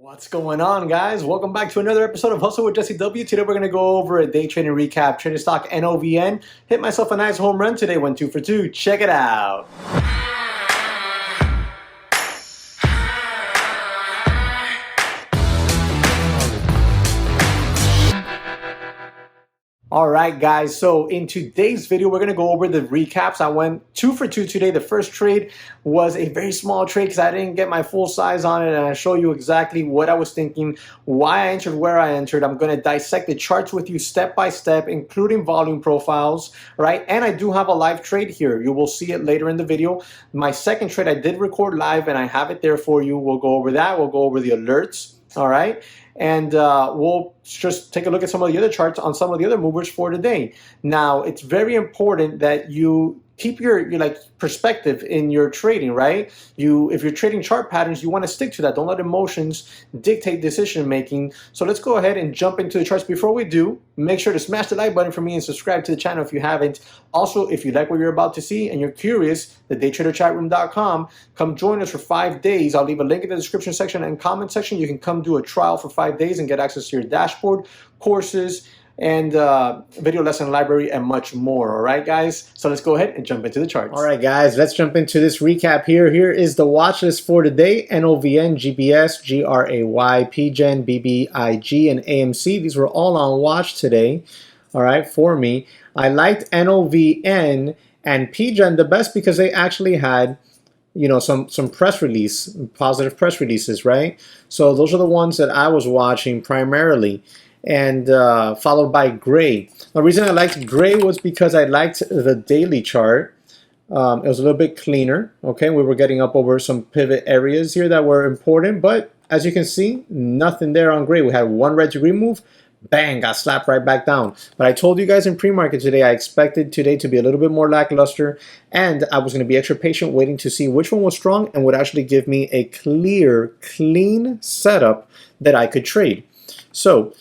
What's going on, guys? Welcome back to another episode of Hustle with JesseW. Today we're going to go over a day trading recap, trading stock NOVN. Hit myself a nice home run today, went 2 for 2. Check it out. Alright guys, so in today's video we're going to go over the recaps. I went 2 for 2 today. The first trade was a very small trade because I didn't get my full size on it, and I'll show you exactly what I was thinking, why I entered, where I entered. I'm going to dissect the charts with you step by step, including volume profiles, right? And I do have a live trade here. You will see it later in the video. My second trade I did record live and I have it there for you. We'll go over that. We'll go over the alerts. All right, and we'll just take a look at some of the other charts on some of the other movers for today. Now, it's very important that you keep your perspective in your trading, right? If you're trading chart patterns, you want to stick to that. Don't let emotions dictate decision making. So let's go ahead and jump into the charts. Before we do, make sure to smash the like button for me and subscribe to the channel if you haven't. Also, if you like what you're about to see and you're curious, thedaytraderchatroom.com, come join us for 5 days. I'll leave a link in the description section and comment section. You can come do a trial for 5 days and get access to your dashboard, courses, and video lesson library, and much more. All right, guys, so let's go ahead and jump into the charts. All right, guys, let's jump into this recap here. Here is the watch list for today: NOVN, GBS, GRAY, PGen, BBIG, and AMC. These were all on watch today. All right, for me, I liked NOVN and PGen the best because they actually had, you know, some press release, positive press releases, right? So those are the ones that I was watching primarily, and followed by Gray. The reason I liked Gray was because I liked the daily chart. It was a little bit cleaner. Okay, we were getting up over some pivot areas here that were important, but as you can see, nothing there on Gray. We had one red degree move, bang, got slapped right back down. But I told you guys in pre-market today, I expected today to be a little bit more lackluster, and I was going to be extra patient waiting to see which one was strong and would actually give me a clear, clean setup that I could trade. So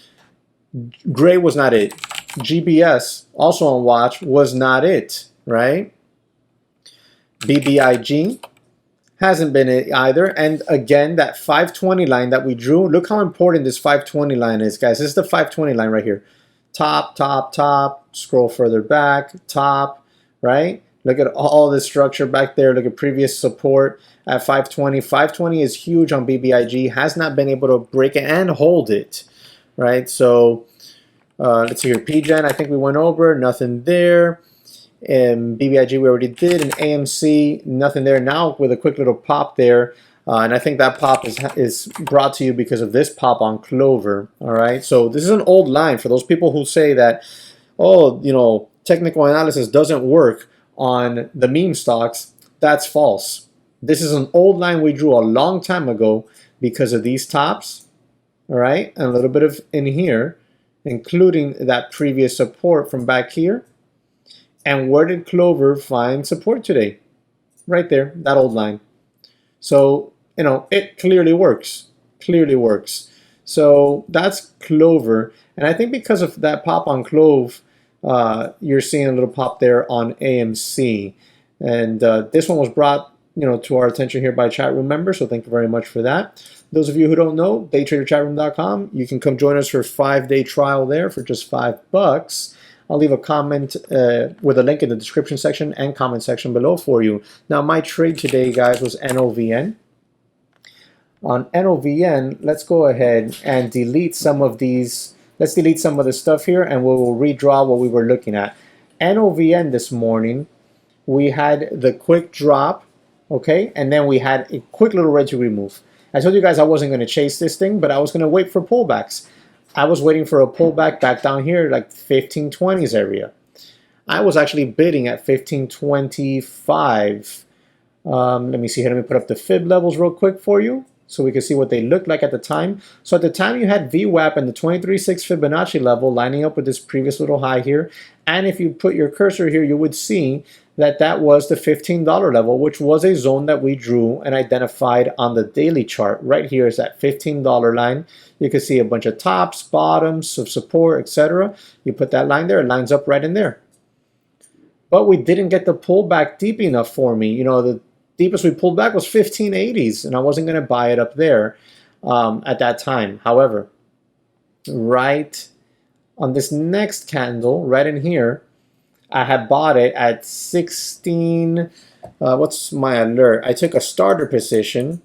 Gray was not it. GBS, also on watch, was not it, right? BBIG hasn't been it either. And again, that 520 line that we drew, look how important this 520 line is, guys. This is the 520 line right here. Top, top, top, scroll further back, top, right? Look at all this structure back there. Look at previous support at 520. 520 is huge on BBIG, has not been able to break it and hold it, right? So let's see here. PGen, I think we went over, nothing there. And BBIG we already did, and AMC, nothing there. Now with a quick little pop there, and I think that pop is brought to you because of this pop on Clover. All right, so this is an old line for those people who say that, oh, you know, technical analysis doesn't work on the meme stocks. That's false. This is an old line we drew a long time ago because of these tops, all right, and a little bit of in here, including that previous support from back here. And where did Clover find support today? Right there, that old line. So, you know, it clearly works. Clearly works. So that's Clover. And I think because of that pop on Clove, you're seeing a little pop there on AMC. And this one was brought, you know, to our attention here by chat room members. So thank you very much for that. Those of you who don't know, daytraderchatroom.com, you can come join us for a 5-day trial there for just $5. I'll leave a comment with a link in the description section and comment section below for you. Now, my trade today, guys, was NOVN. On NOVN, let's go ahead and delete some of these. Let's delete some of the stuff here, and we will redraw what we were looking at. NOVN this morning, we had the quick drop, okay? And then we had a quick little red degree move. I told you guys I wasn't going to chase this thing, but I was going to wait for pullbacks. I was waiting for a pullback back down here, like 1520s area. I was actually bidding at 1525. Let me see here. Let me put up the fib levels real quick for you so we can see what they looked like at the time. So at the time you had VWAP and the 23.6 Fibonacci level lining up with this previous little high here. And if you put your cursor here, you would see that that was the $15 level, which was a zone that we drew and identified on the daily chart. Right here is that $15 line. You can see a bunch of tops, bottoms of support, etc. You put that line there, it lines up right in there. But we didn't get the pullback deep enough for me. You know, the deepest we pulled back was 1580s, and I wasn't going to buy it up there. at that time. However, right on this next candle, right in here, I had bought it at 16. What's my alert? I took a starter position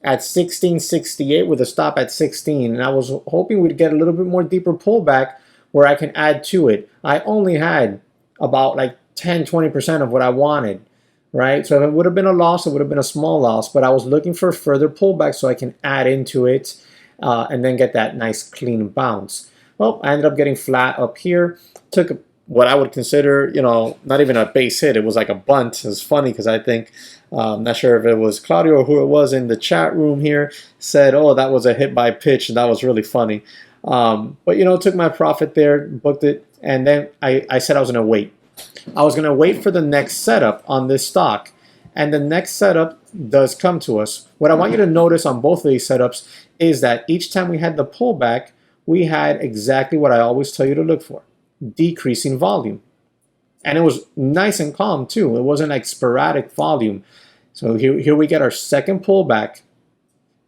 at 1668 with a stop at 16, and I was hoping we'd get a little bit more deeper pullback where I can add to it. I only had about like 10-20% of what I wanted, right? So if it would have been a loss, it would have been a small loss, but I was looking for further pullback so I can add into it and then get that nice clean bounce. Well, I ended up getting flat up here. Took what I would consider, you know, not even a base hit. It was like a bunt. It's funny because I think, not sure if it was Claudio or who it was in the chat room here, said, oh, that was a hit by pitch, and that was really funny. But, you know, took my profit there, booked it, and then I said I was going to wait. I was going to wait for the next setup on this stock, and the next setup does come to us. What I want you to notice on both of these setups is that each time we had the pullback, we had exactly what I always tell you to look for: decreasing volume. And it was nice and calm too. It wasn't like sporadic volume. So here we get our second pullback.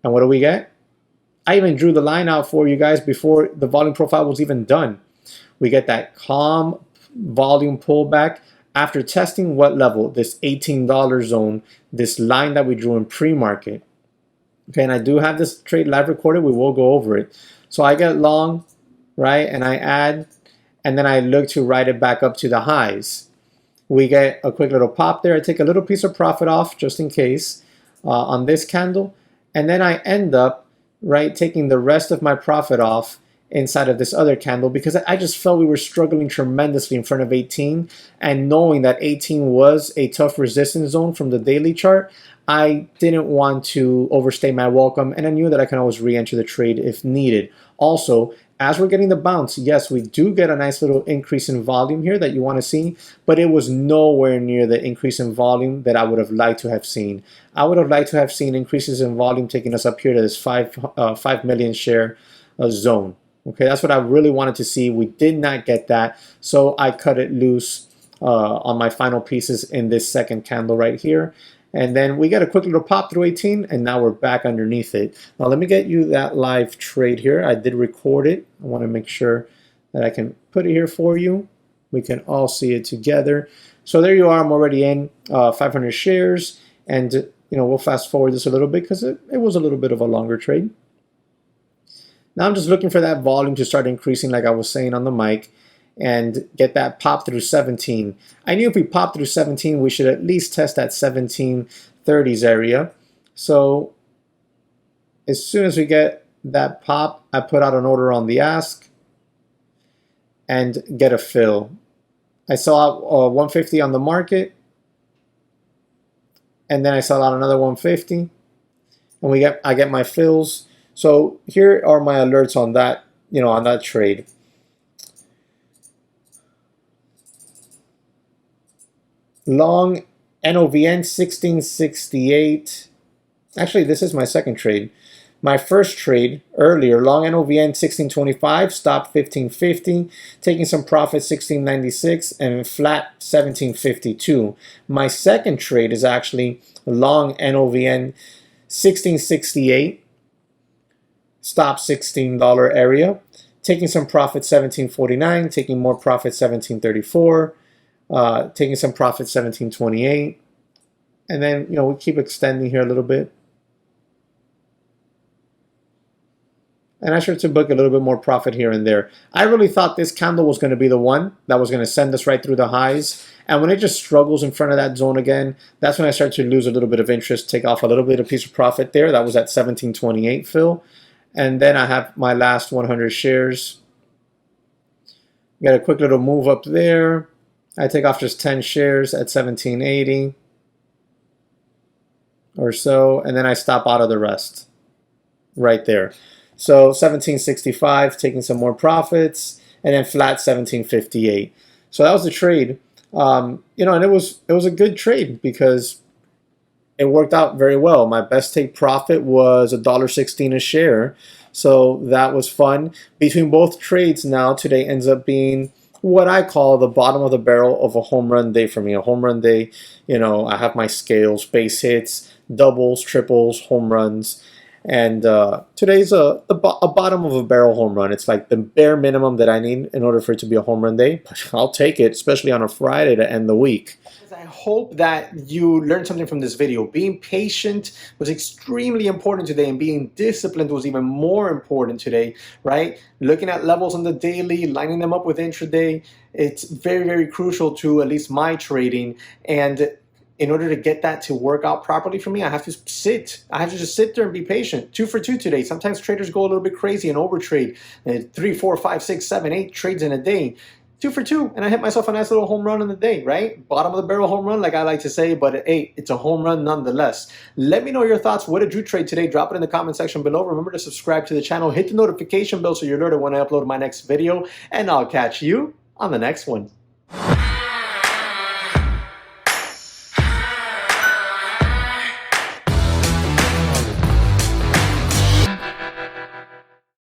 And what do we get? I even drew the line out for you guys before the volume profile was even done. We get that calm volume pullback after testing what level? This $18 zone, this line that we drew in pre-market. Okay, and I do have this trade live recorded. We will go over it. So I get long, right? And I add, and then I look to write it back up to the highs. We get a quick little pop there. I take a little piece of profit off just in case on this candle. And then I end up, right, taking the rest of my profit off inside of this other candle because I just felt we were struggling tremendously in front of 18. And knowing that 18 was a tough resistance zone from the daily chart, I didn't want to overstay my welcome, and I knew that I can always re-enter the trade if needed. Also, as we're getting the bounce, yes, we do get a nice little increase in volume here that you want to see, but it was nowhere near the increase in volume that I would have liked to have seen. I would have liked to have seen increases in volume taking us up here to this 5 million share zone. Okay, that's what I really wanted to see. We did not get that, so I cut it loose on my final pieces in this second candle right here. And then we get a quick little pop through 18, and now we're back underneath it. Now let me get you that live trade here. I did record it. I want to make sure that I can put it here for you. We can all see it together. So there you are. I'm already in 500 shares, and you know, we'll fast forward this a little bit because it was a little bit of a longer trade. Now I'm just looking for that volume to start increasing, like I was saying on the mic, and get that pop through 17. I knew if we pop through 17, we should at least test that 1730s area. So as soon as we get that pop, I put out an order on the ask and get a fill. I sell out 150 on the market, and then I sell out another 150, and I get my fills. So here are my alerts on that, you know, on that trade. Long NOVN 1668. Actually, this is my second trade. My first trade earlier, long NOVN 1625, stop 1550, taking some profit 1696, and flat 1752. My second trade is actually long NOVN 1668, stop $16 area, taking some profit 1749, taking more profit 1734. Taking some profit 1728, and then, you know, we keep extending here a little bit, and I started to book a little bit more profit here and there. I really thought this candle was going to be the one that was going to send us right through the highs, and when it just struggles in front of that zone again, that's when I start to lose a little bit of interest, take off a little bit of piece of profit there. That was at 1728 fill, and then I have my last 100 shares. Got a quick little move up there. I take off just 10 shares at 1780 or so, and then I stop out of the rest right there. So 1765, taking some more profits, and then flat 1758. So that was the trade. You know, and it was a good trade because it worked out very well. My best take profit was $1.16 a share, so that was fun. Between both trades now, today ends up being what I call the bottom of the barrel of a home run day for me. A home run day, you know, I have my scales, base hits, doubles, triples, home runs. And today's a bottom of a barrel home run. It's like the bare minimum that I need in order for it to be a home run day. But I'll take it, especially on a Friday to end the week. I hope that you learned something from this video. Being patient was extremely important today, and being disciplined was even more important today, right? Looking at levels on the daily, lining them up with intraday, it's very, very crucial to at least my trading. And in order to get that to work out properly for me, I have to sit. I have to just sit there and be patient. 2 for 2 today. Sometimes traders go a little bit crazy and overtrade. 3, 4, 5, 6, 7, 8 trades in a day. 2 for 2, and I hit myself a nice little home run in the day, right? Bottom of the barrel home run, like I like to say, but hey, it's a home run nonetheless. Let me know your thoughts. What did you trade today? Drop it in the comment section below. Remember to subscribe to the channel. Hit the notification bell so you're alerted when I upload my next video, and I'll catch you on the next one.